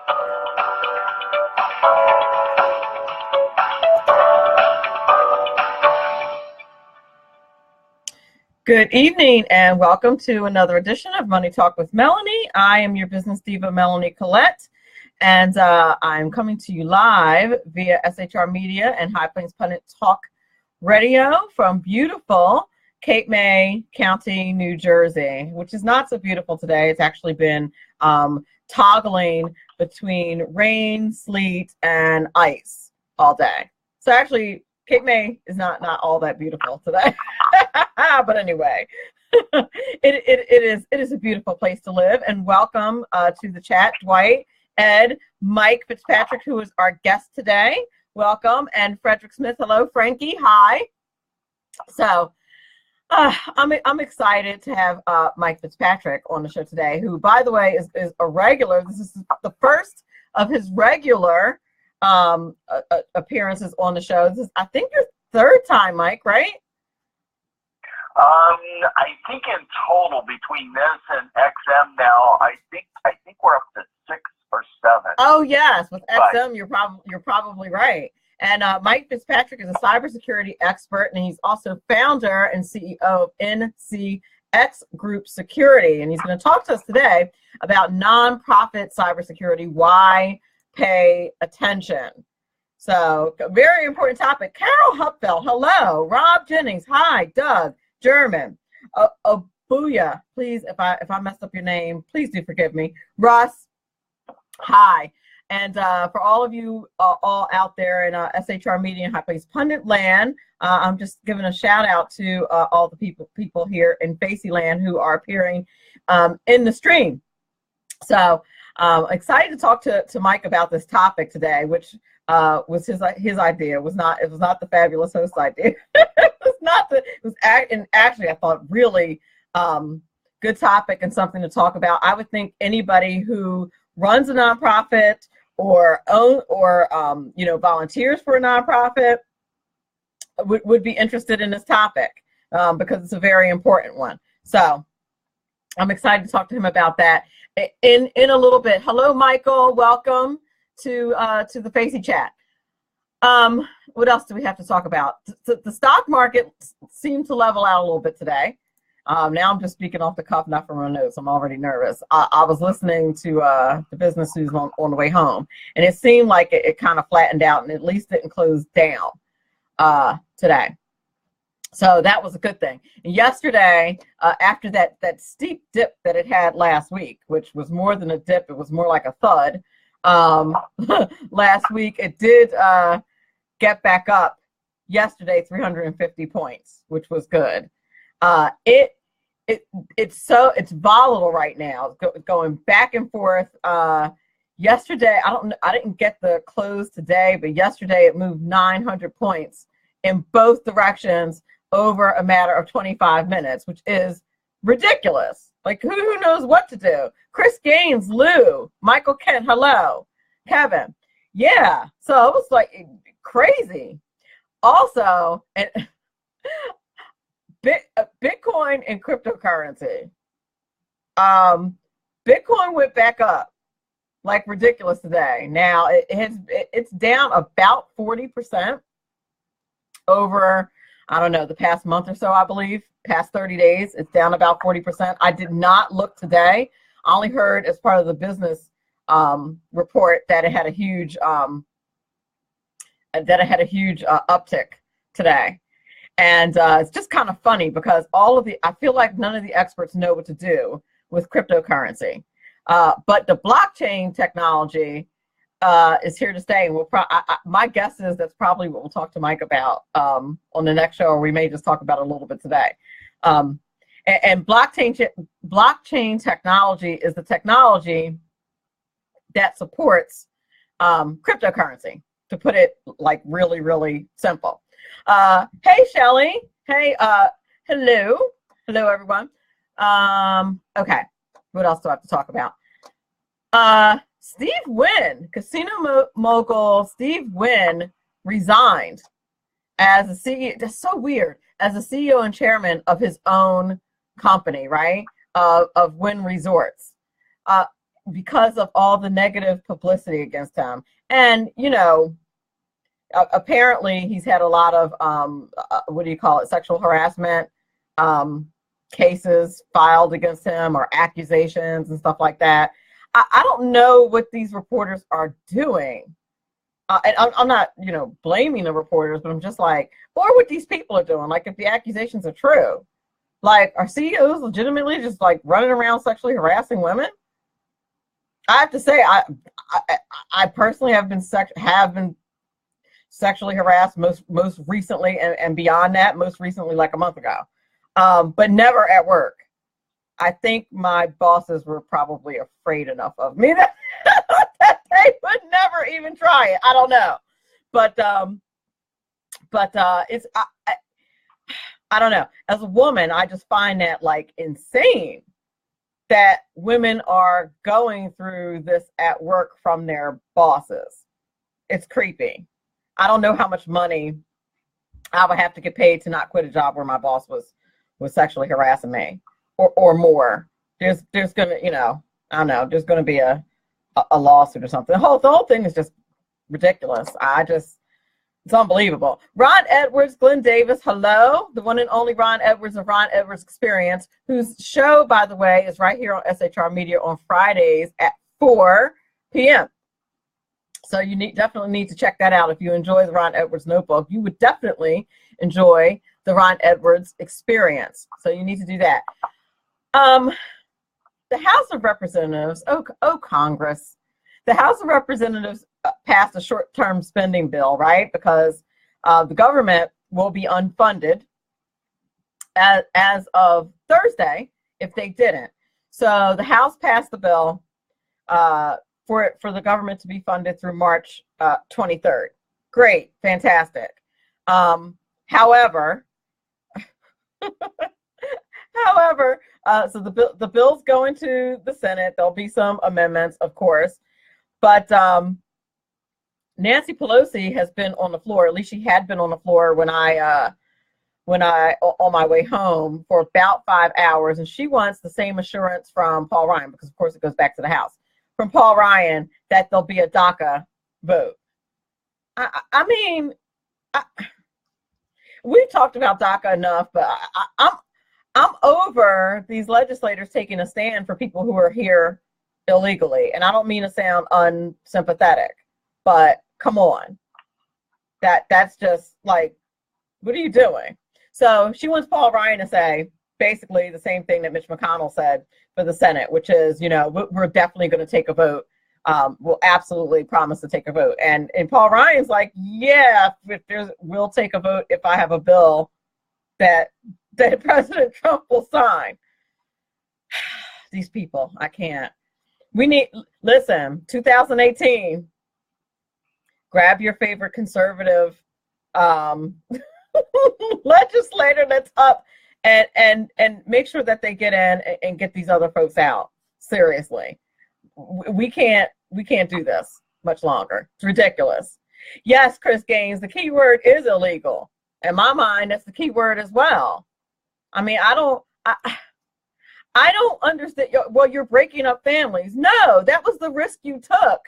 Good evening and welcome to another edition of Money Talk with Melanie. I am your business diva, Melanie Collette, and I'm coming to you live via SHR Media and High Plains Pundit Talk Radio from beautiful Cape May County, New Jersey, which is not so beautiful today. It's actually been toggling between rain, sleet, and ice all day. So actually, Cape May is not all that beautiful today. But anyway, it is a beautiful place to live. And welcome to the chat, Dwight, Ed, Mike Fitzpatrick, who is our guest today. Welcome. And Frederick Smith. Hello, Frankie. Hi. So I'm excited to have Mike Fitzpatrick on the show today, who, by the way, is a regular. This is the first of his regular appearances on the show. This is, I think, your third time, Mike, right? I think in total between this and XM now, I think we're up to 6 or 7. Oh yes, with XM, you're probably right. And Mike Fitzpatrick is a cybersecurity expert, and he's also founder and CEO of NCX Group Security. And he's going to talk to us today about nonprofit cybersecurity. Why pay attention? So, very important topic. Carol Hupfeld, hello. Rob Jennings, hi. Doug German, Abuya, please, if I messed up your name, please do forgive me. Russ, hi. And for all of you all out there in SHR Media and High Plains Pundit Land, I'm just giving a shout out to all the people here in Facey Land who are appearing in the stream. So excited to talk to Mike about this topic today, which was his idea. It was not the fabulous host idea. And actually I thought really good topic and something to talk about. I would think anybody who runs a nonprofit or volunteers for a nonprofit would be interested in this topic because it's a very important one. So I'm excited to talk to him about that in a little bit. Hello, Michael. Welcome to the Facey chat. What else do we have to talk about? The stock market seemed to level out a little bit today. Now I'm just speaking off the cuff, not from my notes. I'm already nervous. I was listening to the business news on the way home, and it seemed like it kind of flattened out and at least didn't close down today. So that was a good thing. And yesterday, after that steep dip that it had last week, which was more than a dip, it was more like a thud. Last week, it did get back up yesterday, 350 points, which was good. It's volatile right now. It's going back and forth. Yesterday, I didn't get the close today, but yesterday it moved 900 points in both directions over a matter of 25 minutes, which is ridiculous. Like, who knows what to do? Chris Gaines, Lou, Michael Kent, hello. Kevin. Yeah. So it was like crazy. Also, Bitcoin and cryptocurrency. Bitcoin went back up like ridiculous today. Now it's down about 40% over, I don't know, the past month or so, I believe. Past 30 days, it's down about 40%. I did not look today. I only heard as part of the business report that it had a huge uptick today. And it's just kind of funny because I feel like none of the experts know what to do with cryptocurrency. But the blockchain technology is here to stay. And my guess is that's probably what we'll talk to Mike about on the next show, or we may just talk about it a little bit today. And blockchain technology is the technology that supports cryptocurrency, to put it like really, really simple. Hey, Shelly. Hey, hello. Hello, everyone. Okay, what else do I have to talk about? Steve Wynn, casino mogul Steve Wynn resigned as a CEO. That's so weird. As a CEO and chairman of his own company, right? Of Wynn Resorts. because of all the negative publicity against him. And, you know, apparently he's had a lot of, what do you call it, sexual harassment cases filed against him, or accusations and stuff like that. I don't know what these reporters are doing. And I'm not, you know, blaming the reporters, but I'm just like, or what these people are doing. Like, if the accusations are true, like, are CEOs legitimately just like running around sexually harassing women? I have to say, I personally have been sexually harassed most recently, and beyond that, most recently like a month ago, but never at work. I think my bosses were probably afraid enough of me that, that they would never even try it. I don't know, but it's I don't know. As a woman, I just find that like insane that women are going through this at work from their bosses. It's creepy. I don't know how much money I would have to get paid to not quit a job where my boss was sexually harassing me, or more. There's gonna, you know, I don't know, there's gonna be a lawsuit or something. The whole thing is just ridiculous. It's unbelievable. Ron Edwards, Glenn Davis, hello. The one and only Ron Edwards of Ron Edwards Experience, whose show, by the way, is right here on SHR Media on Fridays at 4 p.m. So you definitely need to check that out. If you enjoy the Ron Edwards Notebook, you would definitely enjoy the Ron Edwards Experience. So you need to do that. The House of Representatives, Congress, the House of Representatives passed a short-term spending bill, right? Because the government will be unfunded as of Thursday if they didn't. So the House passed the bill for the government to be funded through March 23rd. Great, fantastic. However, so the bill's going to the Senate. There'll be some amendments, of course, but Nancy Pelosi has been on the floor. At least she had been on the floor when I on my way home for about 5 hours, and she wants the same assurance from Paul Ryan, because of course it goes back to the House, from Paul Ryan, that there'll be a DACA vote. I mean, we've talked about DACA enough, but I'm over these legislators taking a stand for people who are here illegally. And I don't mean to sound unsympathetic, but come on. That's just like, what are you doing? So she wants Paul Ryan to say basically the same thing that Mitch McConnell said for the Senate, which is, you know, we're definitely going to take a vote. We'll absolutely promise to take a vote. And Paul Ryan's like, yeah, we'll take a vote if I have a bill that President Trump will sign. These people, I can't. Listen, 2018, grab your favorite conservative legislator that's up and make sure that they get in and get these other folks out. Seriously. We can't do this much longer. It's ridiculous. Yes, Chris Gaines, the key word is illegal. In my mind, that's the key word as well. I mean, I don't understand. Well, you're breaking up families. No, that was the risk you took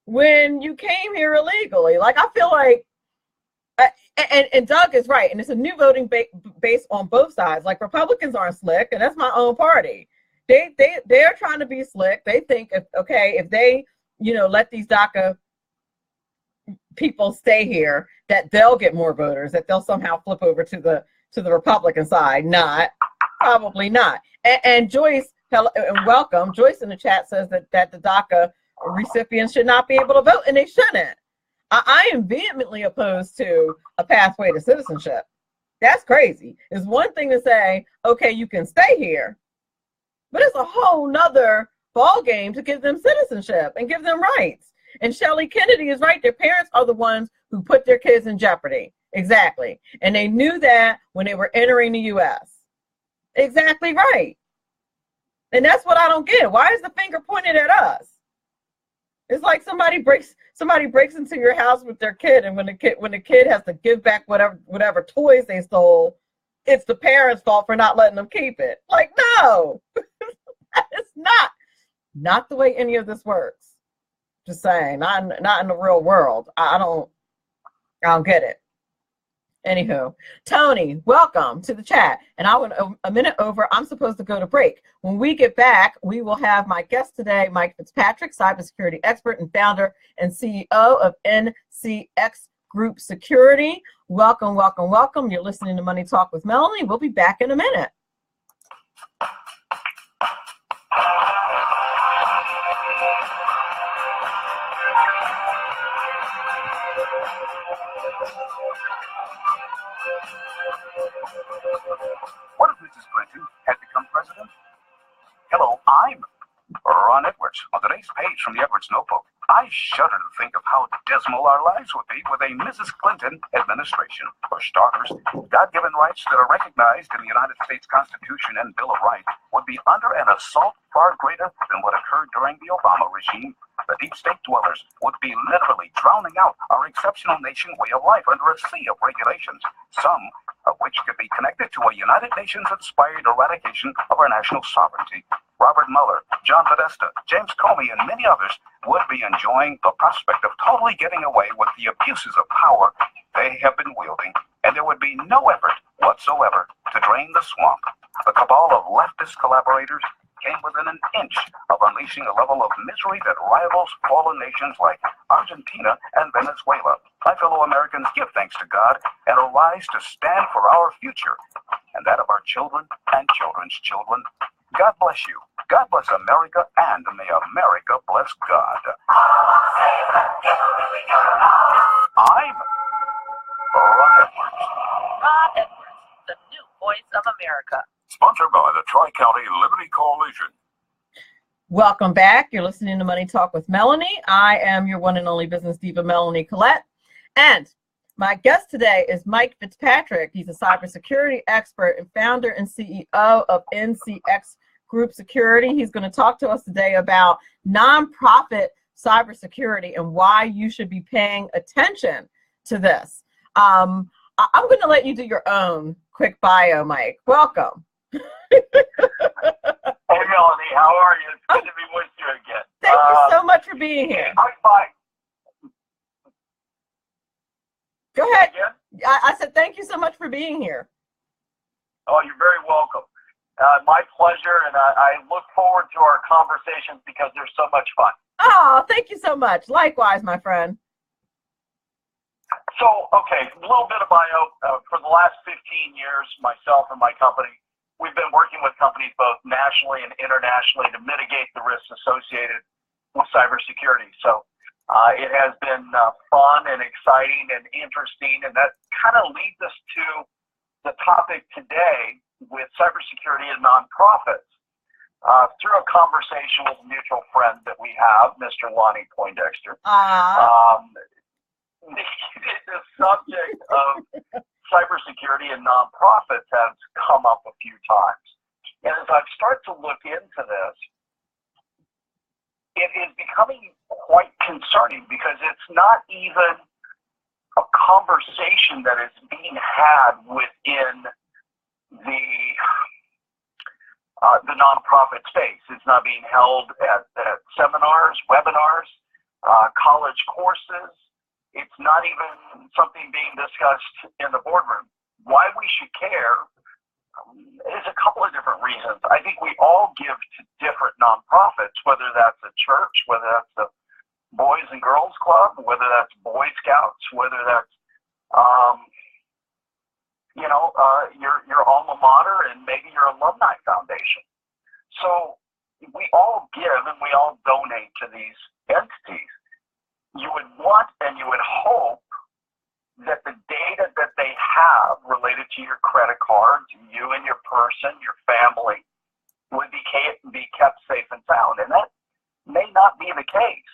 when you came here illegally. Like, I feel like, and Doug is right, and it's a new voting base on both sides. Like, Republicans aren't slick, and that's my own party. They're trying to be slick. They think if they, you know, let these DACA people stay here, that they'll get more voters, that they'll somehow flip over to the Republican side. Probably not. And Joyce, hello and welcome. Joyce in the chat says that the DACA recipients should not be able to vote, and they shouldn't. I am vehemently opposed to a pathway to citizenship. That's crazy. It's one thing to say, okay, you can stay here, but it's a whole nother ball game to give them citizenship and give them rights. And Shelley Kennedy is right. Their parents are the ones who put their kids in jeopardy. Exactly. And they knew that when they were entering the U.S. Exactly right. And that's what I don't get. Why is the finger pointed at us? It's like somebody breaks into your house with their kid, and when the kid has to give back whatever toys they stole, it's the parents' fault for not letting them keep it. Like, no, it's not. Not the way any of this works. Just saying, not in the real world. I don't get it. Anywho, Tony, welcome to the chat. And I went a minute over. I'm supposed to go to break. When we get back, we will have my guest today, Mike Fitzpatrick, cybersecurity expert and founder and CEO of NCX Group Security. Welcome, welcome, welcome. You're listening to Money Talk with Melanie. We'll be back in a minute. What if Mrs. Clinton had become president? Hello, I'm Ron Edwards. On today's page from the Edwards Notebook, I shudder to think of how dismal our lives would be with a Mrs. Clinton administration. For starters, God-given rights that are recognized in the United States Constitution and Bill of Rights would be under an assault far greater than what occurred during the Obama regime. The deep state dwellers would be literally drowning out our exceptional nation way of life under a sea of regulations, some of which could be connected to a United Nations-inspired eradication of our national sovereignty. Robert Mueller, John Podesta, James Comey, and many others would be enjoying the prospect of totally getting away with the abuses of power they have been wielding, and there would be no effort whatsoever to drain the swamp. The cabal of leftist collaborators came within an inch of unleashing a level of misery that rivals fallen nations like Argentina and Venezuela. My fellow Americans, give thanks to God and arise to stand for our future and that of our children and children's children. God bless you. God bless America, and may America bless God. I'm Ron Edwards. Ron Edwards, the new voice of America. Sponsored by the Tri-County Liberty Coalition. Welcome back. You're listening to Money Talk with Melanie. I am your one and only business diva, Melanie Collette. And my guest today is Mike Fitzpatrick. He's a cybersecurity expert and founder and CEO of NCX Group Security. He's going to talk to us today about nonprofit cybersecurity and why you should be paying attention to this. I'm going to let you do your own quick bio, Mike. Welcome. Hey, Melanie, how are you? It's good to be with you again. Thank you so much for being here. I'm fine. Go ahead. I said thank you so much for being here. Oh, you're very welcome. My pleasure, and I look forward to our conversations because they're so much fun. Oh, thank you so much. Likewise, my friend. So, okay, a little bit of bio. For the last 15 years, myself and my company, we've been working with companies both nationally and internationally to mitigate the risks associated with cybersecurity. So it has been fun and exciting and interesting, and that kind of leads us to the topic today with cybersecurity and nonprofits. Through a conversation with a mutual friend that we have, Mr. Lonnie Poindexter, the subject of cybersecurity and nonprofits has come up a few times. And as I start to look into this, it is becoming quite concerning because it's not even a conversation that is being had within the nonprofit space. It's not being held at seminars, webinars, college courses. It's not even something being discussed in the boardroom. Why we should care is a couple of different reasons. I think we all give to different nonprofits, whether that's a church, whether that's the Boys and Girls Club, whether that's Boy Scouts, whether that's your alma mater and maybe your alumni foundation. So we all give and we all donate to these entities. You would want and you would hope that the data that they have related to your credit cards, you and your person, your family, would be kept safe and sound. And that may not be the case.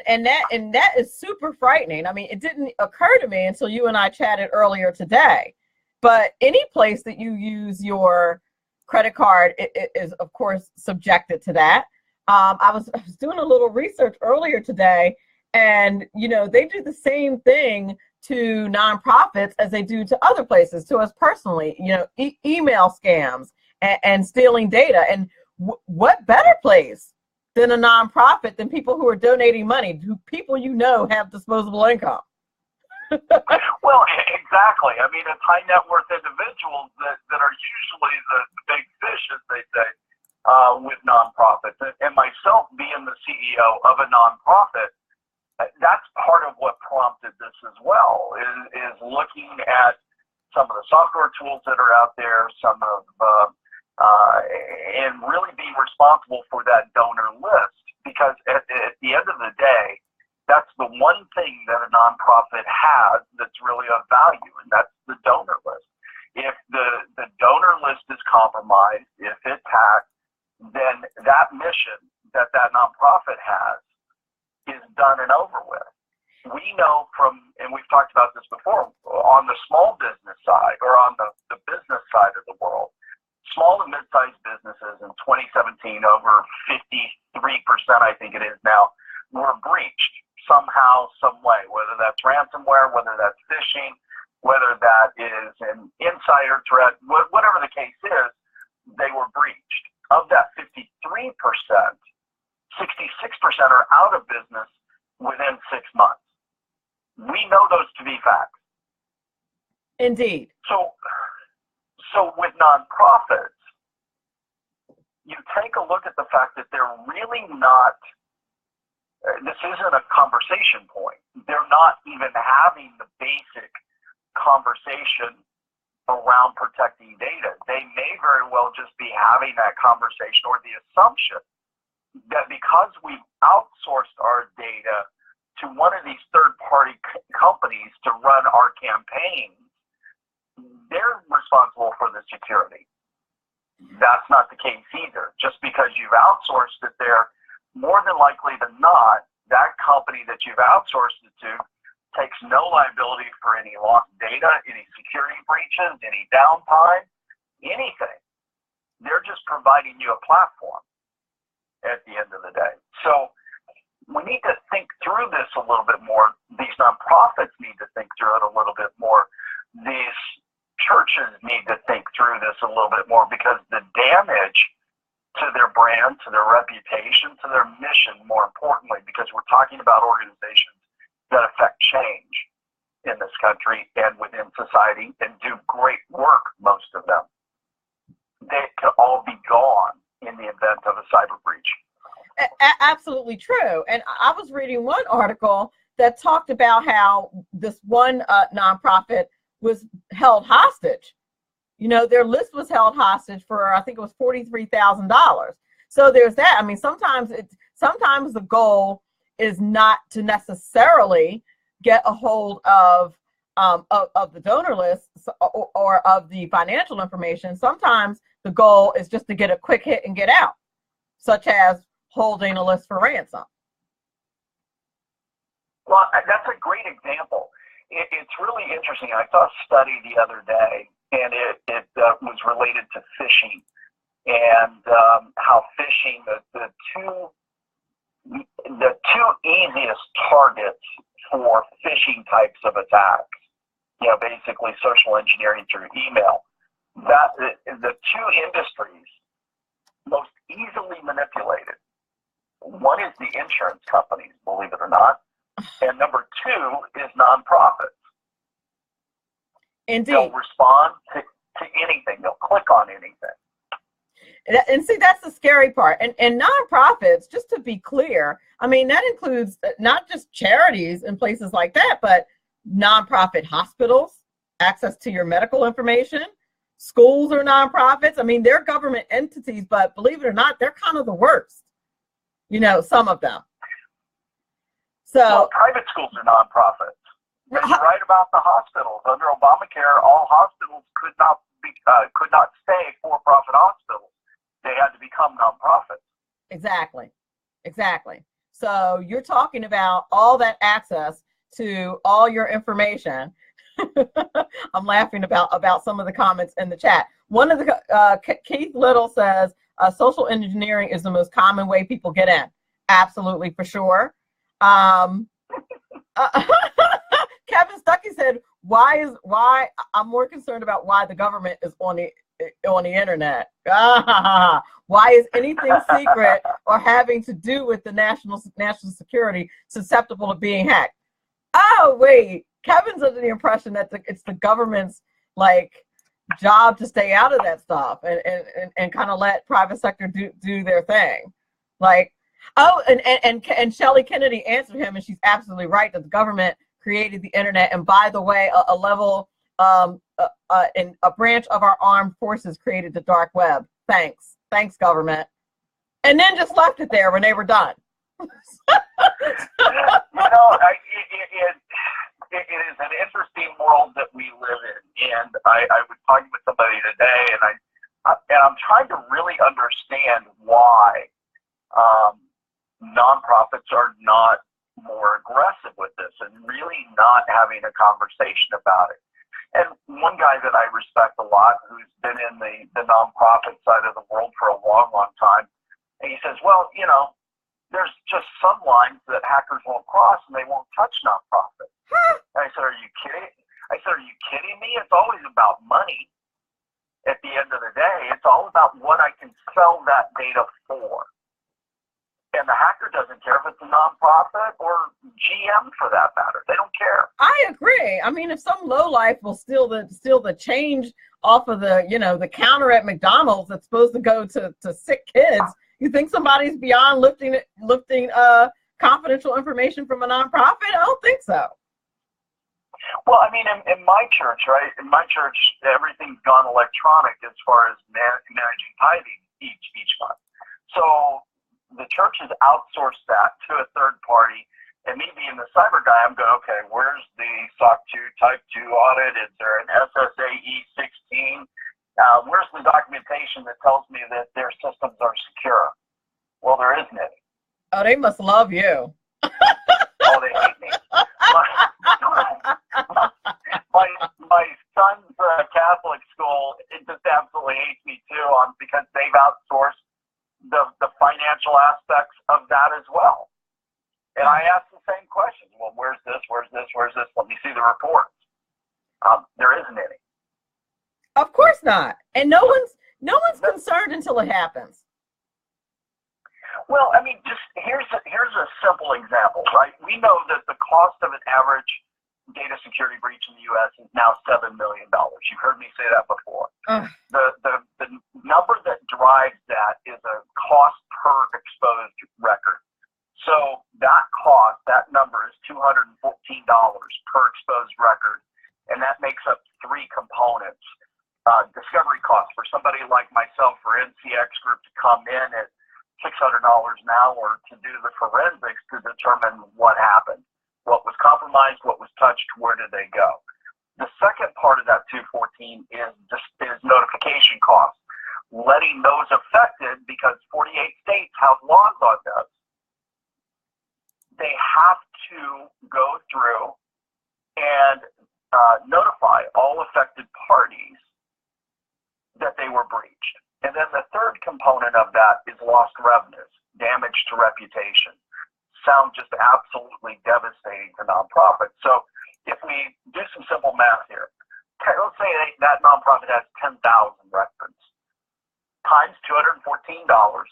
And that is super frightening. I mean, it didn't occur to me until you and I chatted earlier today. But any place that you use your credit card is, of course, subjected to that. I was doing a little research earlier today, and they do the same thing to nonprofits as they do to other places, to us personally. Email scams and stealing data. And what better place than a nonprofit than people who are donating money, who people have disposable income? Well, exactly. I mean, it's high net worth individuals that are usually the big fish, as they say, with nonprofits. And myself being the CEO of a nonprofit, that's part of what prompted this as well, is looking at some of the software tools that are out there, and really being responsible for that donor list. Because at the end of the day, that's the one thing that a nonprofit has that's really of value, and that's the donor list. If the donor list is compromised, if it's hacked, then that mission that nonprofit has is done and over with. We know and we've talked about this before, on the small business side, or on the business side of the world, small and mid-sized businesses in 2017, over 53%, I think it is now, were breached somehow, some way, whether that's ransomware, whether that's phishing, whether that is an insider threat, whatever the case is, they were breached. Of that 53%, 66% are out of business within 6 months. We know those to be facts. Indeed. So with nonprofits, you take a look at the fact that they're really not, this isn't a conversation point. They're not even having the basic conversation around protecting data. They may very well just be having that conversation, or the assumption that because we've outsourced our data to one of these third-party companies to run our campaigns, they're responsible for the security. That's not the case either. Just because you've outsourced it there, more than likely than not, that company that you've outsourced it to takes no liability for any lost data, any security breaches, any downtime, anything. They're just providing you a platform at the end of the day. So we need to think through this a little bit more. These nonprofits need to think through it a little bit more. These churches need to think through this a little bit more, because the damage to their brand, to their reputation, to their mission, more importantly, because we're talking about organizations that affect change in this country and within society and do great work, most of them, they could all be gone in the event of a cyber breach. Absolutely true. And I was reading one article that talked about how this one nonprofit was held hostage. Their list was held hostage for, I think it was $43,000. So there's that. I mean, sometimes the goal is not to necessarily get a hold of the donor list or of the financial information. Sometimes the goal is just to get a quick hit and get out, such as holding a list for ransom. Well, that's a great example. It's really interesting. I saw a study the other day, and it was related to phishing, and how phishing, the two easiest targets for phishing types of attacks, basically social engineering through email, that the two industries most easily manipulated, one is the insurance companies, believe it or not, and number two is nonprofits. Indeed. They'll respond to anything. They'll click on anything. And see, that's the scary part. And nonprofits, just to be clear, I mean, that includes not just charities and places like that, but nonprofit hospitals, access to your medical information. Schools are nonprofits. I mean, they're government entities, but believe it or not, they're kind of the worst, some of them. So private schools are nonprofits. And you're right about the hospitals. Under Obamacare, all hospitals could not stay for-profit hospitals. They had to become nonprofits. Exactly. So you're talking about all that access to all your information. I'm laughing about some of the comments in the chat. One of the Keith Little says social engineering is the most common way people get in. Absolutely, for sure. Kevin Stuckey said, why I'm more concerned about why the government is on the on the internet. Why is anything secret or having to do with the national security susceptible to being hacked? Oh, wait, Kevin's under the impression that it's the government's like job to stay out of that stuff and kind of let private sector do their thing. Like, oh, and Shelley Kennedy answered him, and she's absolutely right that the government created the internet. And by the way, a level in a branch of our armed forces created the dark web. Thanks, government. And then just left it there when they were done. It is an interesting world that we live in, and I was talking with somebody today, and I'm trying to really understand why nonprofits are not more aggressive with this and really not having a conversation about it. And one guy that I respect a lot, who's been in the nonprofit side of the world for a long, long time, and he says, well, there's just some lines that hackers won't cross, and they won't touch nonprofits. And I said, are you kidding? Are you kidding me? It's always about money. At the end of the day, it's all about what I can sell that data for. And the hacker doesn't care if it's a nonprofit or GM for that matter. They don't care. I agree. I mean, if some lowlife will steal the change off of the counter at McDonald's that's supposed to go to sick kids, you think somebody's beyond lifting confidential information from a nonprofit? I don't think so. Well, I mean, in my church, right? In my church, everything's gone electronic as far as managing tithing each month. So the church has outsourced that to a third party. And me being the cyber guy, I'm going, okay, where's the SOC 2 Type 2 audit? Is there an SSAE 16? Where's the documentation that tells me that their systems are secure? Well, there isn't any. Oh, they must love you. Oh, they hate me. My son's Catholic school, it just absolutely hates me too, because they've outsourced the financial aspects of that as well. And I asked the same question. Well, where's this? Where's this? Where's this? Let me see the reports. There isn't any. Of course not. And no one's concerned until it happens. Well, I mean, just here's a simple example, right? We know that the cost of an average data security breach in the U.S. is now $7 million. You've heard me say that before. The number that drives that is a cost per exposed record. So that number is $214 per exposed record, and that makes up three components. Discovery costs for somebody like myself, for NCX Group to come in at $600 an hour to do the forensics to determine what happened, what was compromised, what was touched, where did they go. The second part of that 214 is notification costs, letting those affected, because 48 states have laws on this, they have to go through and notify all affected parties that they were breached. And then the third component of that is lost revenues, damage to reputation. Sounds just absolutely devastating to nonprofits. So if we do some simple math here, let's say that nonprofit has 10,000 records times $214,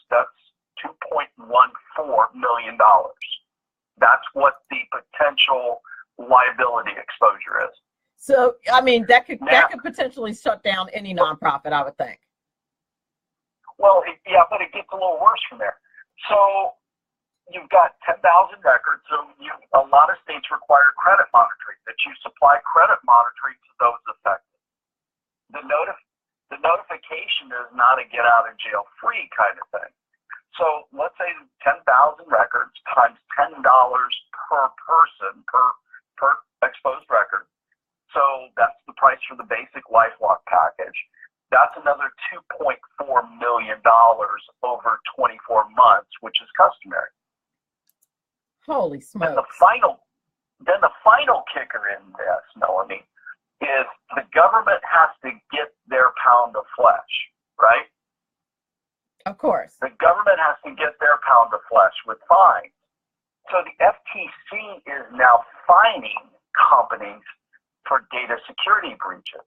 that's $2.14 million. That's what the potential liability exposure is. So, I mean, that could potentially shut down any nonprofit, I would think. Well, but it gets a little worse from there. So you've got 10,000 records. So a lot of states require credit monitoring, that you supply credit monitoring to those affected. The notification is not a get out of jail free kind of thing. So let's say 10,000 records times $10 per person per exposed record. So that's the price for the basic LifeLock package. That's another $2.4 million over 24 months, which is customary. Holy smokes. Then the final kicker in this, Melanie, is the government has to get their pound of flesh, right? Of course. The government has to get their pound of flesh with fines. So the FTC is now fining companies for data security breaches.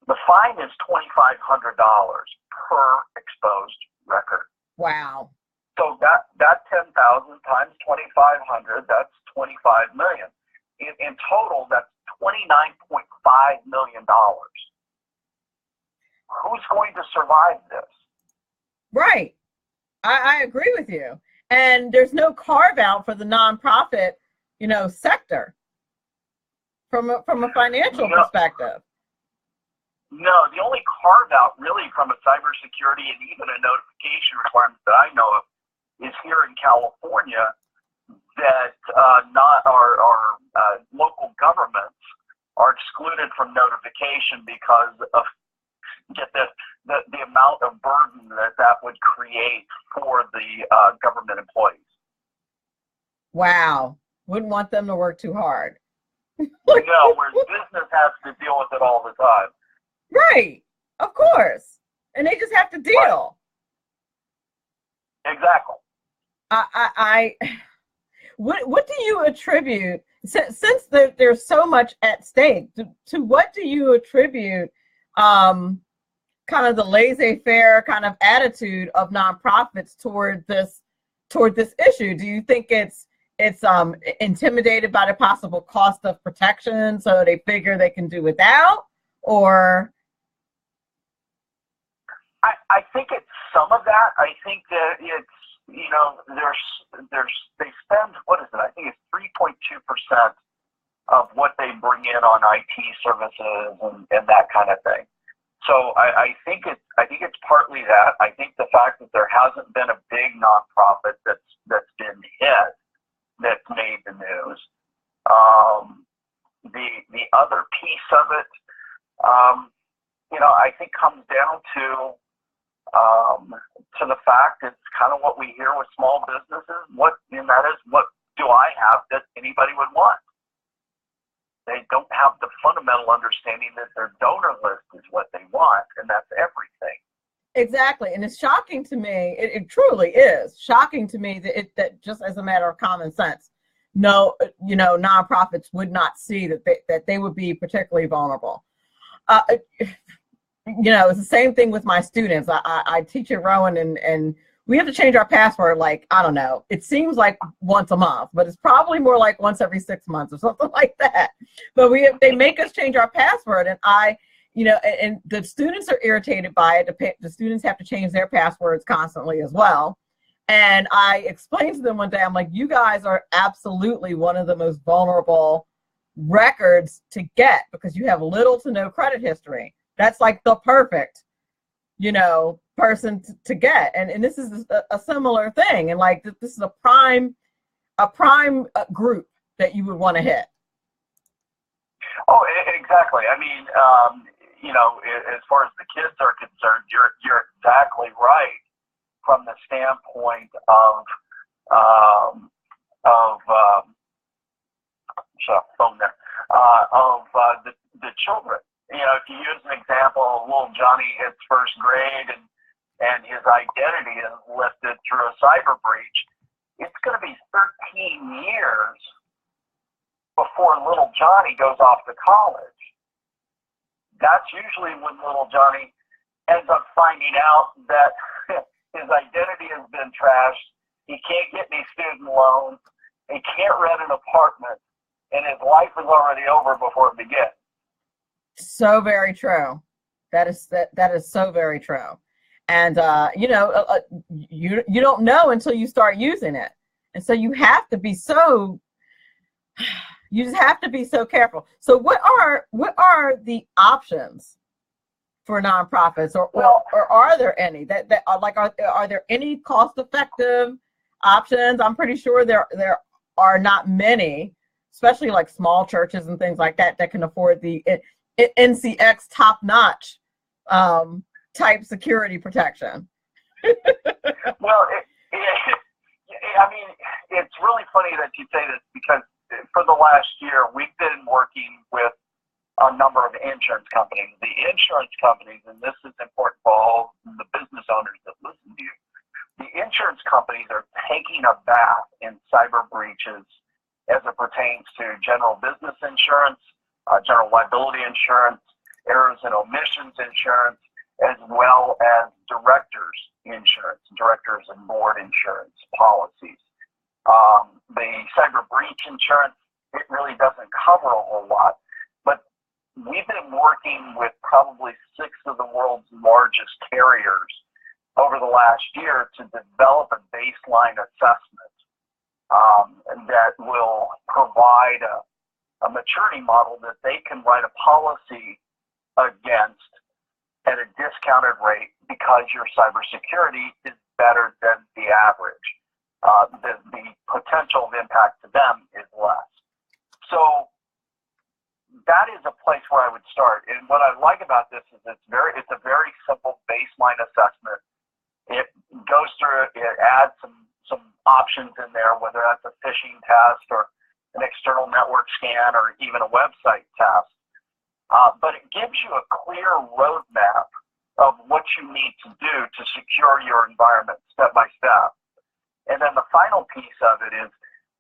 The fine is $2,500 per exposed record. Wow. So that 10,000 times 2,500, that's 25 million. In total, that's $29.5 million. Who's going to survive this? Right. I agree with you. And there's no carve out for the nonprofit, sector from a financial perspective. No, the only carve out really from a cybersecurity and even a notification requirement that I know of is here in California, that not our local governments are excluded from notification because of, get this, the amount of burden that would create for the government employees. Wow. Wouldn't want them to work too hard. No, whereas business has to deal with it all the time. Right. Of course. And they just have to deal. Right. Exactly. What do you attribute, since there's so much at stake, to what do you attribute kind of the laissez-faire kind of attitude of nonprofits toward this issue? Do you think it's intimidated by the possible cost of protection, so they figure they can do without, or? I think it's some of that. I think that it's, they spend, what is it? I think it's 3.2% of what they bring in on IT services and that kind of thing. So I think it's partly that. I think the fact that there hasn't been a big nonprofit that's been hit, that's made the news. The other piece of it, I think comes down to the fact it's kind of what we hear with small businesses. What do I have that anybody would want? They don't have the fundamental understanding that their donor list is what they want, and that's everything. Exactly, and it's shocking to me. It truly is shocking to me that just as a matter of common sense, nonprofits would not see that they would be particularly vulnerable. It's the same thing with my students. I teach at Rowan, and we have to change our password, like, I don't know, it seems like once a month, but it's probably more like once every 6 months or something like that. But they make us change our password, and and the students are irritated by it. The students have to change their passwords constantly as well. And I explained to them one day, I'm like, you guys are absolutely one of the most vulnerable records to get because you have little to no credit history. That's like the perfect, person to get. And this is a similar thing. And like, this is a prime group that you would want to hit. Oh, exactly. I mean, as far as the kids are concerned, you're exactly right from the standpoint of the children. If you use an example, little Johnny hits first grade and his identity is lifted through a cyber breach, it's going to be 13 years before little Johnny goes off to college. That's usually when little Johnny ends up finding out that his identity has been trashed, he can't get any student loans, he can't rent an apartment, and his life is already over before it begins. So very true. That is so very true. And you don't know until you start using it, and so you have to be so. You just have to be so careful. So what are the options for nonprofits, or are there any that are like, are there any cost-effective options? I'm pretty sure there are not many, especially like small churches and things like that can afford the NCX top-notch type security protection. Well, I mean, it's really funny that you say this, because for the last year, we've been working with a number of insurance companies. The insurance companies, and this is important for all the business owners that listen to you, the insurance companies are taking a bath in cyber breaches as it pertains to general business insurance, general liability insurance, errors and omissions insurance, as well as directors insurance, directors and board insurance policies. The cyber breach insurance, it really doesn't cover a whole lot, but we've been working with probably 6 of the world's largest carriers over the last year to develop a baseline assessment that will provide a maturity model that they can write a policy against at a discounted rate because your cybersecurity is better than the average. The potential of impact to them is less. So that is a place where I would start. And what I like about this is it's a very simple baseline assessment. It goes through, it adds some options in there, whether that's a phishing test or an external network scan or even a website test. But it gives you a clear roadmap of what you need to do to secure your environment step by step. And then the final piece of it is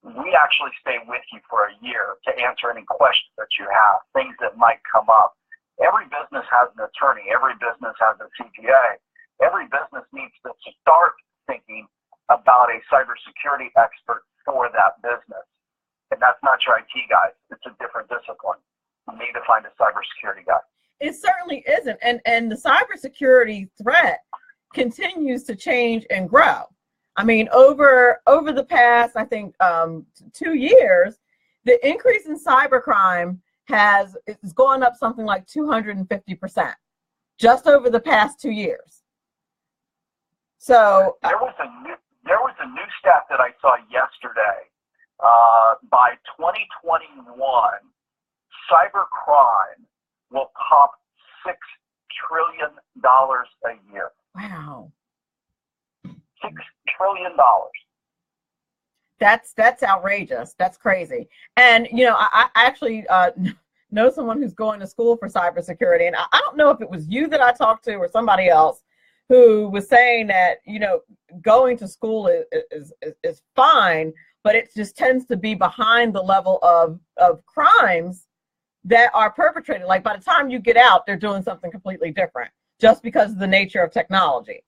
we actually stay with you for a year to answer any questions that you have, things that might come up. Every business has an attorney. Every business has a CPA. Every business needs to start thinking about a cybersecurity expert for that business. And that's not your IT guy. It's a different discipline. You need to find a cybersecurity guy. It certainly isn't. And the cybersecurity threat continues to change and grow. I mean, over the past, I think, 2 years, the increase in cybercrime has gone up something like 250% just over the past 2 years. So there was a new stat that I saw yesterday. By 2021, cybercrime will top $6 trillion a year. Wow. $6 trillion. That's outrageous. That's crazy. And, you know, I actually know someone who's going to school for cybersecurity. And I don't know if it was you that I talked to or somebody else who was saying that, you know, going to school is fine, but it just tends to be behind the level of crimes that are perpetrated. Like by the time you get out, they're doing something completely different just because of the nature of technology.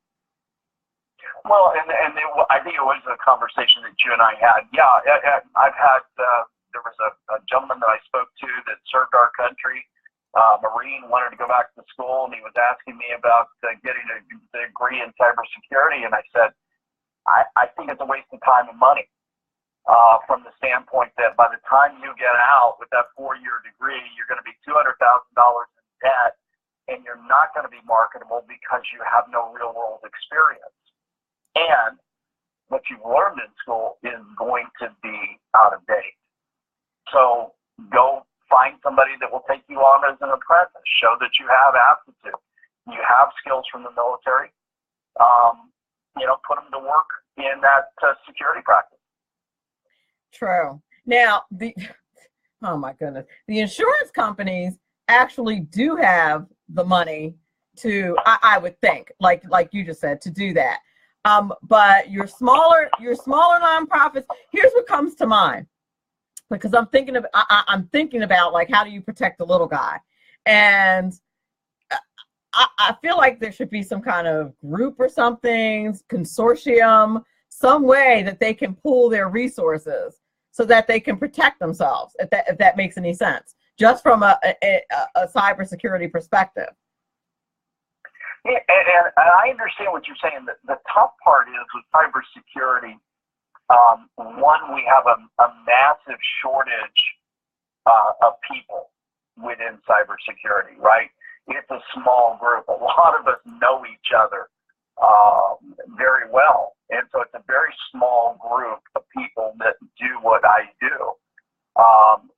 Well, and I think it was a conversation that you and I had. Yeah, I've had, there was a gentleman that I spoke to that served our country, Marine, wanted to go back to school, and he was asking me about getting a degree in cybersecurity, and I said, I think it's a waste of time and money. From the standpoint that by the time you get out with that 4-year degree, you're going to be $200,000 in debt, and you're not going to be marketable because you have no real world experience. And what you've learned in school is going to be out of date. So go find somebody that will take you on as an apprentice, show that you have aptitude, you have skills from the military, you know, put them to work in that security practice. True. Now, oh my goodness, the insurance companies actually do have the money to, I would think, like you just said, to do that. But your smaller nonprofits, here's what comes to mind, because I'm thinking about like, how do you protect the little guy? And I feel like there should be some kind of group or something, consortium, some way that they can pool their resources so that they can protect themselves, if that makes any sense, just from a cybersecurity perspective. Yeah, and I understand what you're saying. The tough part is with cybersecurity, one, we have a massive shortage of people within cybersecurity, right? It's a small group. A lot of us know each other very well. And so it's a very small group of people that do what I do.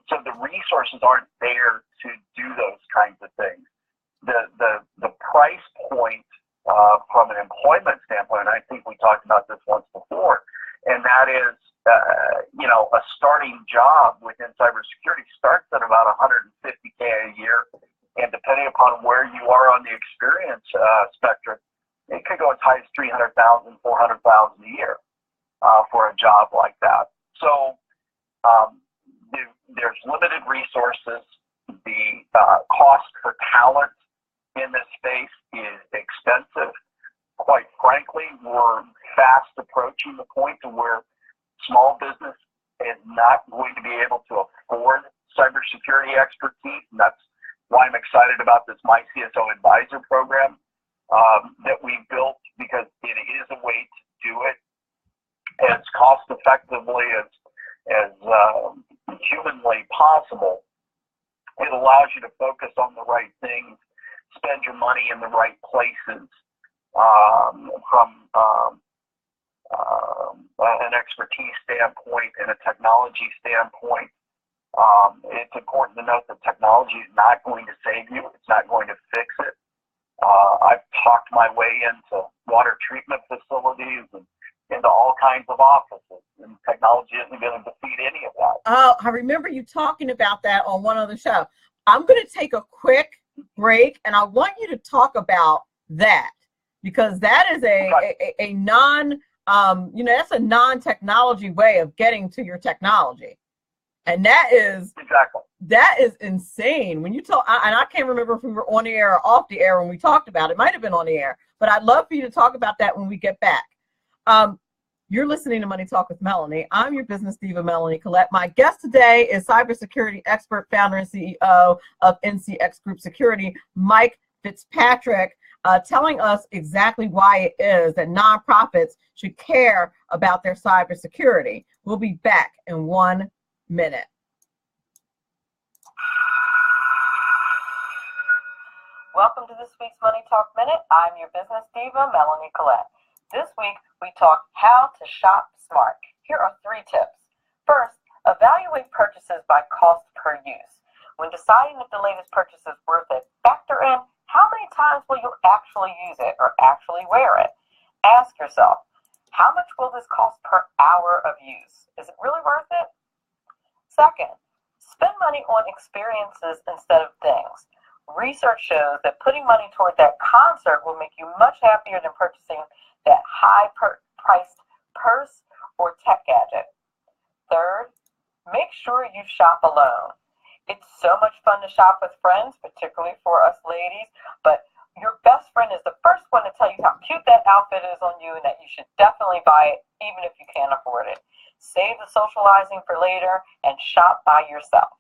So the resources aren't there to do those kinds of things. The price point from an employment standpoint, and I think we talked about this once before, and that is, you know, a starting job within cybersecurity starts at about $150K a year, and depending upon where you are on the experience spectrum, it could go as high as $300,000, $400,000 a year for a job like that. So there's limited resources. The cost for talent in this space is expensive. Quite frankly, we're fast approaching the point to where small business is not going to be able to afford cybersecurity expertise, and that's why I'm excited about this My CSO Advisor program that we built, because it is a way to do it as cost effectively as humanly possible. It allows you to focus on the right things, spend your money in the right places, from an expertise standpoint and a technology standpoint. It's important to note that technology is not going to save you. It's not going to fix it. I've talked my way into water treatment facilities and into all kinds of offices, and technology isn't going to defeat any of that. Oh, I remember you talking about that on one other show. I'm going to take a quick break, and I want you to talk about that, because that is a non, that's a non-technology way of getting to your technology. And that is insane. When you talk, and I can't remember if we were on the air or off the air when we talked about it. It might have been on the air, but I'd love for you to talk about that when we get back. You're listening to Money Talk with Melanie. I'm your business diva, Melanie Collette. My guest today is cybersecurity expert, founder, and CEO of NCX Group Security, Mike Fitzpatrick, telling us exactly why it is that nonprofits should care about their cybersecurity. We'll be back in 1 minute. Welcome to this week's Money Talk Minute. I'm your business diva, Melanie Collette. This week, we talk how to shop smart. Here are 3 tips. First, evaluate purchases by cost per use. When deciding if the latest purchase is worth it, factor in how many times will you actually use it or actually wear it. Ask yourself, how much will this cost per hour of use? Is it really worth it? Second, spend money on experiences instead of things. Research shows that putting money toward that concert will make you much happier than purchasing that high-priced purse or tech gadget. Third, make sure you shop alone. It's so much fun to shop with friends, particularly for us ladies, but your best friend is the first one to tell you how cute that outfit is on you and that you should definitely buy it, even if you can't afford it. Save the socializing for later and shop by yourself.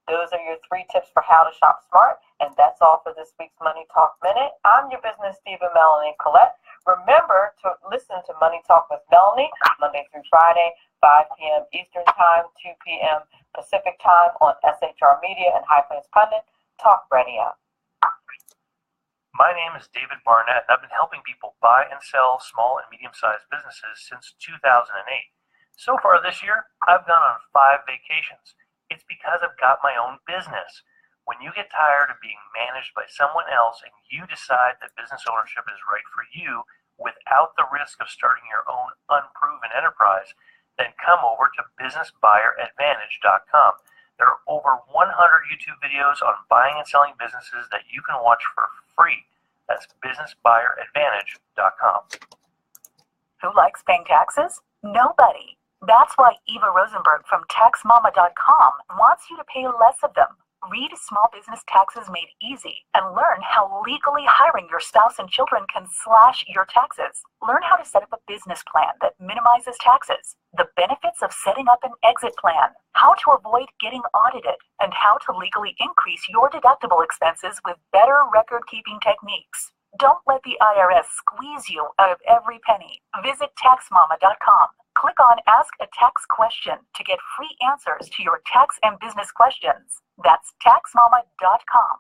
Those are your 3 tips for how to shop smart, and that's all for this week's Money Talk Minute. I'm your business diva, Melanie Collette. Remember to listen to Money Talk with Melanie Monday through Friday, 5 p.m. Eastern Time, 2 p.m. Pacific Time on SHR Media and High Plains Pundit Talk Radio. My name is David Barnett, and I've been helping people buy and sell small and medium-sized businesses since 2008. So far this year, I've gone on 5 vacations. It's because I've got my own business. When you get tired of being managed by someone else and you decide that business ownership is right for you without the risk of starting your own unproven enterprise, then come over to businessbuyeradvantage.com. There are over 100 YouTube videos on buying and selling businesses that you can watch for free. That's businessbuyeradvantage.com. Who likes paying taxes? Nobody. That's why Eva Rosenberg from TaxMama.com wants you to pay less of them. Read Small Business Taxes Made Easy and learn how legally hiring your spouse and children can slash your taxes. Learn how to set up a business plan that minimizes taxes, the benefits of setting up an exit plan, how to avoid getting audited, and how to legally increase your deductible expenses with better record-keeping techniques. Don't let the IRS squeeze you out of every penny. Visit TaxMama.com. Click on Ask a Tax Question to get free answers to your tax and business questions. That's TaxMama.com.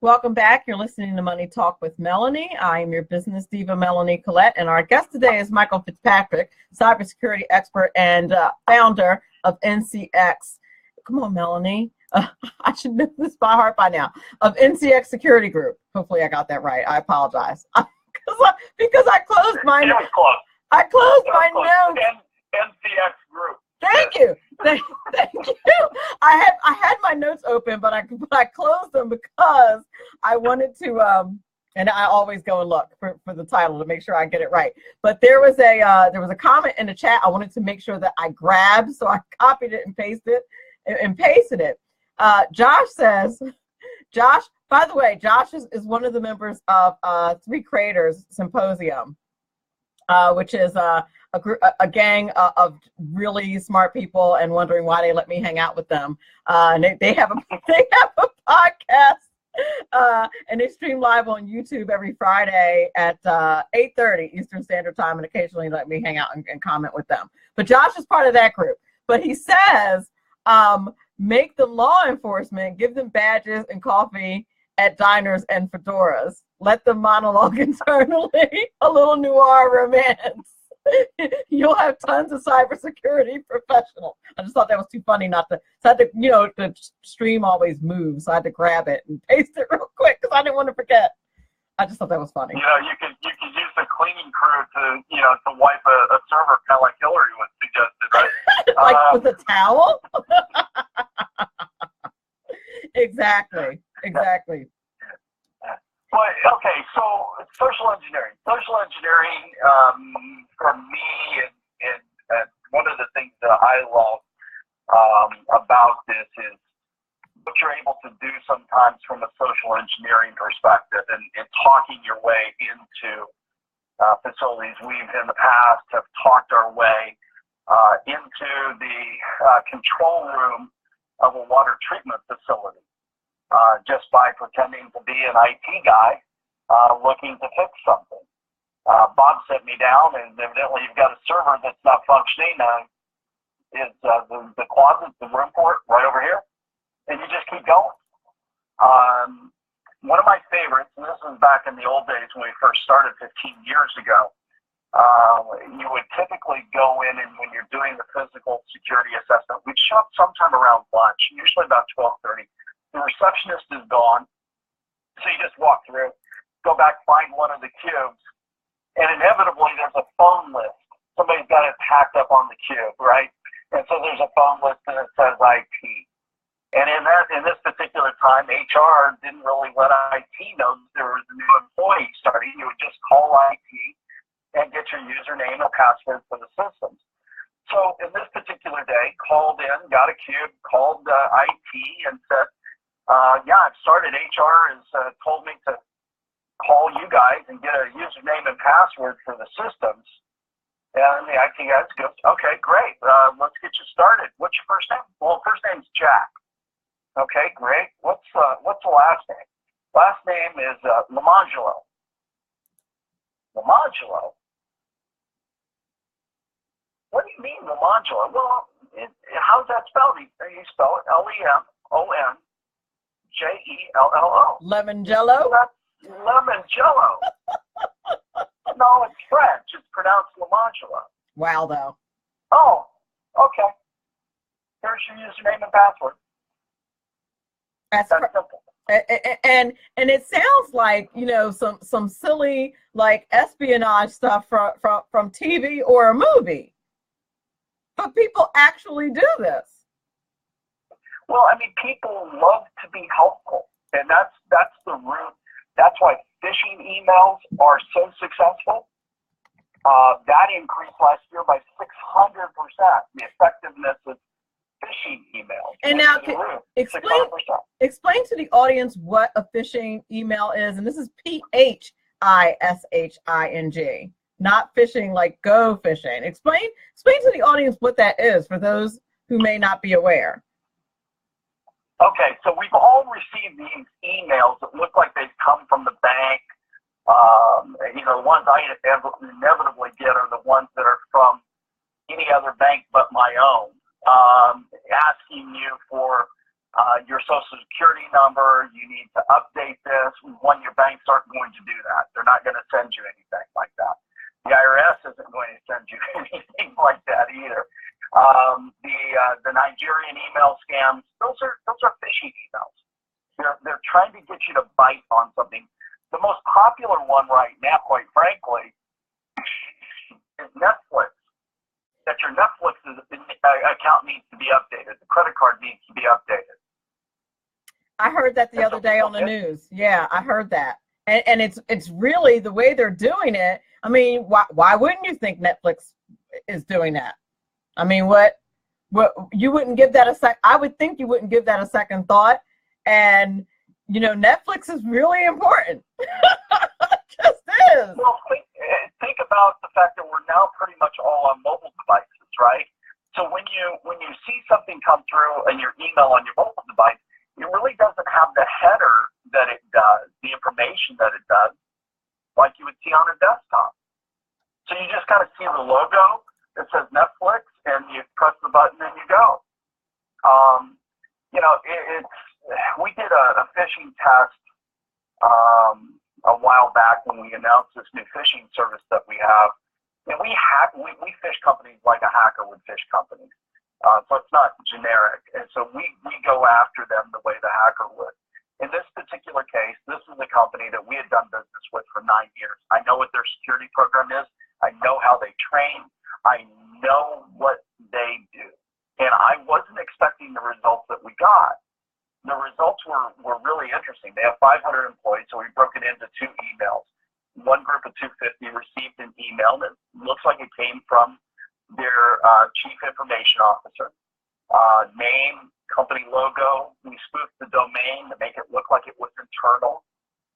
Welcome back. You're listening to Money Talk with Melanie. I am your business diva, Melanie Collette, and our guest today is Michael Fitzpatrick, cybersecurity expert and founder of NCX. Come on, Melanie. I should know this by heart by now. Of NCX Security Group. Hopefully I got that right. I apologize. Because I closed my notes. I closed my notes. NCX Group. Thank you. Thank you. I had my notes open, but I closed them because I wanted to and I always go and look for the title to make sure I get it right. But there was a comment in the chat I wanted to make sure that I grabbed, so I copied it and pasted it. Josh says, Josh, by the way, Josh is one of the members of Three Creators Symposium, which is a gang of really smart people, and wondering why they let me hang out with them. And they have a podcast, and they stream live on YouTube every Friday at 8:30 Eastern Standard Time, and occasionally let me hang out and comment with them. But Josh is part of that group. But he says, make them law enforcement, give them badges and coffee at diners and fedoras. Let them monologue internally, a little noir romance. You'll have tons of cybersecurity professionals. I just thought that was too funny not to. So I had to, the stream always moves, so I had to grab it and paste it real quick because I didn't want to forget. I just thought that was funny. You could use the cleaning crew to wipe a server, kind of like Hillary was suggested, right? Like with a towel. Exactly. But okay, so social engineering. Social engineering, for me, and one of the things that I love about this is what you're able to do sometimes from a social engineering perspective, and talking your way into facilities. We've in the past have talked our way into the control room of a water treatment facility. Just by pretending to be an IT guy looking to fix something. Bob set me down, and evidently you've got a server that's not functioning. Is the closet, the room port, right over here? And you just keep going. One of my favorites, and this was back in the old days when we first started 15 years ago, you would typically go in, and when you're doing the physical security assessment, we'd show up sometime around lunch, usually about 12:30. The receptionist is gone, so you just walk through, go back, find one of the cubes, and inevitably there's a phone list. Somebody's got it packed up on the cube, right? And so there's a phone list, and it says IT. And in this particular time, HR didn't really let IT know that there was a new employee starting. You would just call IT and get your username and password for the systems. So in this particular day, called in, got a cube, called IT, and said, I've started. HR has told me to call you guys and get a username and password for the systems. And the IT guys goes, okay, great. Let's get you started. What's your first name? Well, first name's Jack. Okay, great. What's the last name? Last name is Lamangelo. Lamangelo? What do you mean, Lamangelo? Well, how's that spelled? You spell it Lemon. Jello. Lemon Jello? That's lemon jello. No, it's French. It's pronounced Lamangelo. Wow, though. Oh, okay. Here's your username and password. That's simple. And it sounds like, some silly like espionage stuff from TV or a movie. But people actually do this. Well, I mean, people love to be helpful, and that's the root. That's why phishing emails are so successful. That increased last year by 600%. The effectiveness of phishing emails. And now, explain to the audience what a phishing email is, and this is phishing, not phishing like go fishing. Explain to the audience what that is for those who may not be aware. Okay, so we've all received these emails that look like they've come from the bank. The ones I inevitably get are the ones that are from any other bank but my own, asking you for your social security number. You need to update this. When your banks aren't going to do that. They're not going to send you anything like that. The IRS isn't going to send you anything like that either. The Nigerian email scams, those are phishing emails. They're trying to get you to bite on something. The most popular one right now, quite frankly, is Netflix. That your Netflix account needs to be updated. The credit card needs to be updated. I heard that the other day on the news. Yeah, I heard that. And it's really the way they're doing it. I mean, why wouldn't you think Netflix is doing that? I mean, what Well, you wouldn't give that I would think you wouldn't give that a second thought. And, you know, Netflix is really important. It just is. Well, think about the fact that we're now pretty much all on mobile devices, right? So when you see something come through in your email on your mobile device, it really doesn't have the header that it does, the information that it does, like you would see on a desktop. So you just kind of see the logo that says Netflix, and you press the button and you go. You know, we did a phishing test a while back when we announced this new phishing service that we have. And we fish companies like a hacker would fish companies. So it's not generic. And so we go after them the way the hacker would. In this particular case, this is a company that we had done business with for 9 years. I know what their security program is. I know how they train. I know what they do. And I wasn't expecting the results that we got. The results were really interesting. They have 500 employees, so we broke it into 2 emails. One group of 250 received an email that looks like it came from their chief information officer. Name, company logo. We spoofed the domain to make it look like it was internal.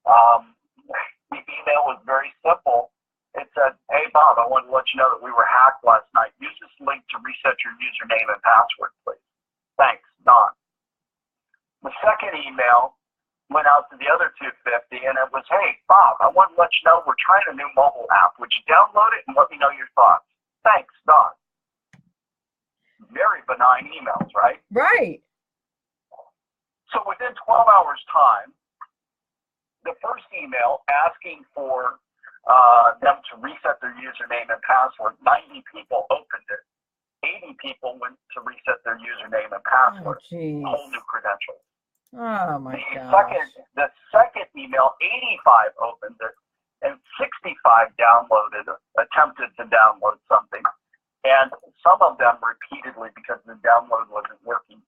The email was very simple. It said, "Hey, Bob, I wanted to let you know that we were hacked last night. Use this link to reset your username and password, please. Thanks, Don." The second email went out to the other 250, and it was, "Hey, Bob, I want to let you know we're trying a new mobile app. Would you download it and let me know your thoughts? Thanks, Don." Very benign emails, right? Right. So within 12 hours' time, the first email asking for them to reset their username and password, 90 people opened it. 80 people went to reset their username and password. Whole new credentials. Oh my gosh. The second email, 85 opened it, and 65 attempted to download something, and some of them repeatedly because the download wasn't working.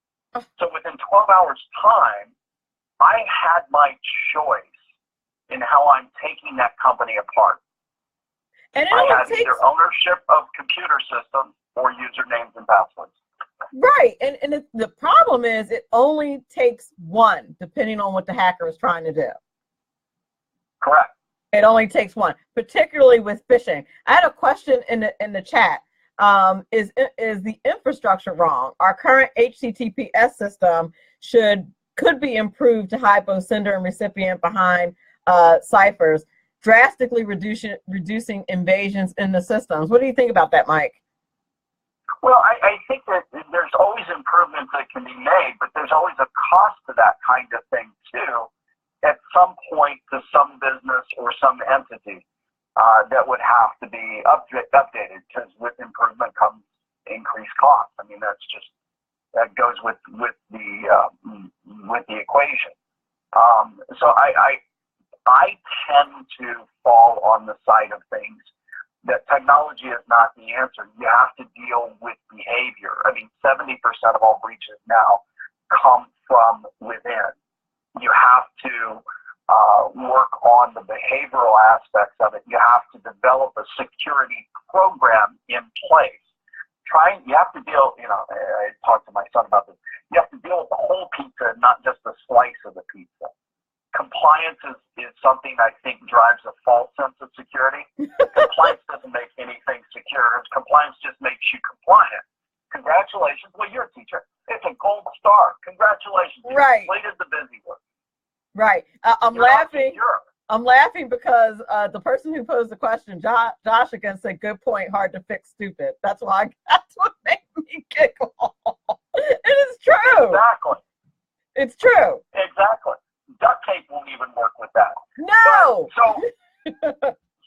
So within 12 hours' time, I had my choice in how I'm taking that company apart. And I had either ownership of computer systems or usernames and passwords. Right. And the problem is it only takes one, depending on what the hacker is trying to do. Correct. It only takes one, particularly with phishing. I had a question in the chat. Is the infrastructure wrong? Our current HTTPS system could be improved to hide both sender and recipient behind ciphers, drastically reducing invasions in the systems. What do you think about that, Mike? Well, I think that there's always improvements that can be made, but there's always a cost to that kind of thing too, at some point to some business or some entity that would have to be updated, because with improvement comes increased cost. I mean, that goes with the equation. So I tend to fall on the side of things that technology is not the answer. You have to deal with behavior. I mean, 70% of all breaches now come from within. You have to work on the behavioral aspects of it. You have to develop a security program in place. You have to deal, I talked to my son about this, you have to deal with the whole pizza, not just a slice of the pizza. Compliance is something I think drives a false sense of security. Compliance doesn't make anything secure. Compliance just makes you compliant. Congratulations. Well, you're a teacher. It's a gold star. Congratulations. You completed the busy work. Right. I'm laughing. I'm laughing because the person who posed the question, Josh again, said, "Good point. Hard to fix. Stupid." That's what made me giggle. It is true. Exactly. It's true. Exactly. Duct tape won't even work with that. No.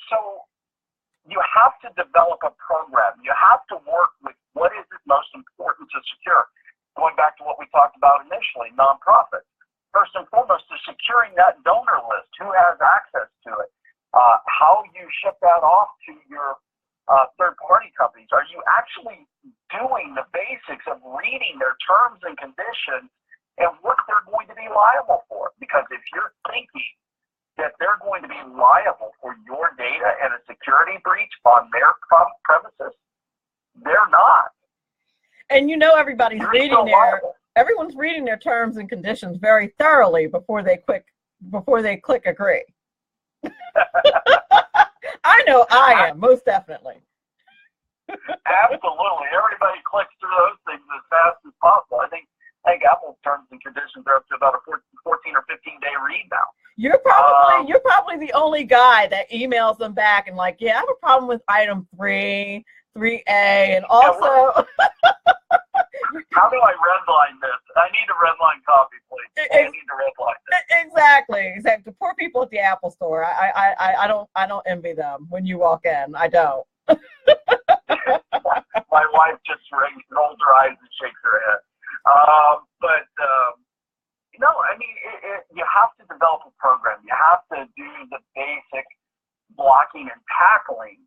So you have to develop a program. You have to work with what is most important to secure. Going back to what we talked about initially, nonprofit. First and foremost is securing that donor list. Who has access to it? How you ship that off to your third-party companies. Are you actually doing the basics of reading their terms and conditions and what they're going to be liable for? Because if you're thinking that they're going to be liable for your data and a security breach on their premises, they're not. And you know everybody's you're reading still liable. everyone's reading their terms and conditions very thoroughly before they click agree. I know I am, most definitely. Absolutely. Everybody clicks through those things as fast as possible. I think Apple's terms and conditions are up to about a 14 or 15-day read now. You're probably the only guy that emails them back and like, yeah, I have a problem with item 3A, and also. How do I redline this? I need a redline copy, please. I need to redline this. Exactly. The poor people at the Apple Store. I don't envy them when you walk in. I don't. My wife just rolls her eyes and shakes her head. No, I mean, you have to develop a program. You have to do the basic blocking and tackling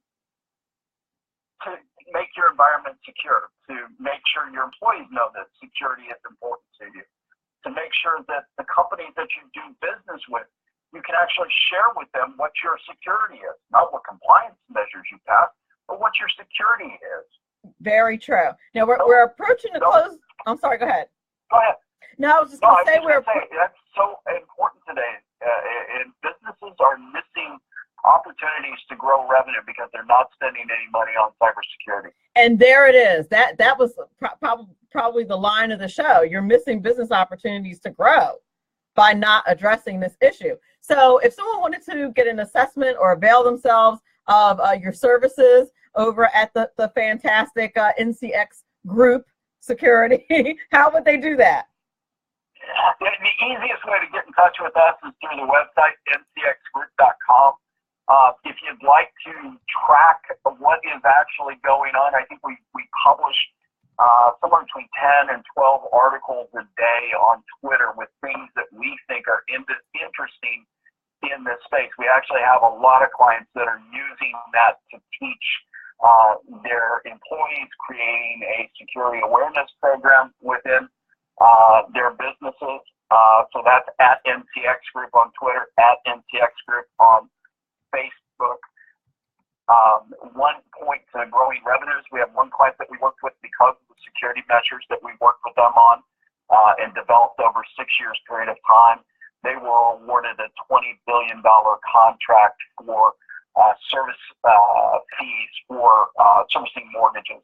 to make your environment secure, to make sure your employees know that security is important to you, to make sure that the companies that you do business with, you can actually share with them what your security is, not what compliance measures you pass, but what your security is. Very true. Now we're approaching the close. I'm sorry. Go ahead. Go ahead. No, I was just going to say that's so important today. And businesses are missing opportunities to grow revenue because they're not spending any money on cybersecurity. And there it is. That was probably the line of the show. You're missing business opportunities to grow by not addressing this issue. So if someone wanted to get an assessment or avail themselves of your services over at the fantastic NCX Group Security, how would they do that? The easiest way to get in touch with us is through the website, ncxgroup.com. If you'd like to track what is actually going on, I think we publish somewhere between 10 and 12 articles a day on Twitter with things that we think are interesting in this space. We actually have a lot of clients that are using that to teach their employees, creating a security awareness program within their businesses. So that's at NCX Group on Twitter, at NCX Group on Facebook. One point to growing revenues, we have one client that we worked with because of the security measures that we worked with them on and developed over 6 years period of time. They were awarded a $20 billion contract for service fees for servicing mortgages.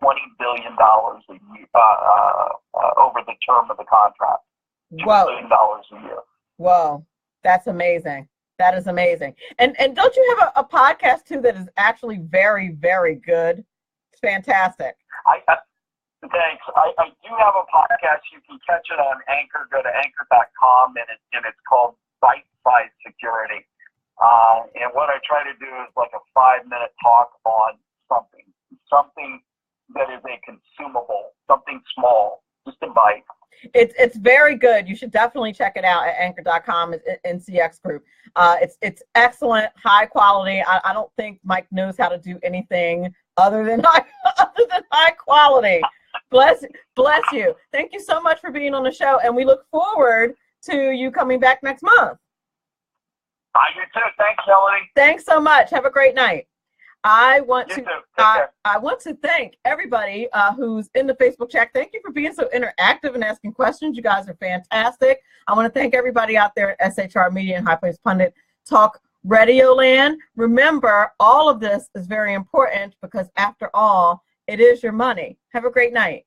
$20 billion over the term of the contract. $2 billion a year. Whoa, that's amazing. That is amazing. And don't you have a podcast too that is actually very, very good? It's fantastic. Thanks. I do have a podcast. You can catch it on Anchor. Go to anchor.com and it's called Bite Size Security. And what I try to do is like a 5-minute talk on something that is a consumable, something small, just a bite. It's very good. You should definitely check it out at anchor.com. NCX Group. It's excellent, high quality. I don't think Mike knows how to do anything other than high quality. Bless you. Thank you so much for being on the show, and we look forward to you coming back next month. I do too. Thanks, Melanie. Thanks so much. Have a great night. I want to thank everybody who's in the Facebook chat. Thank you for being so interactive and asking questions. You guys are fantastic. I want to thank everybody out there at SHR Media and High Place Pundit Talk Radio Land. Remember, all of this is very important because after all, it is your money. Have a great night.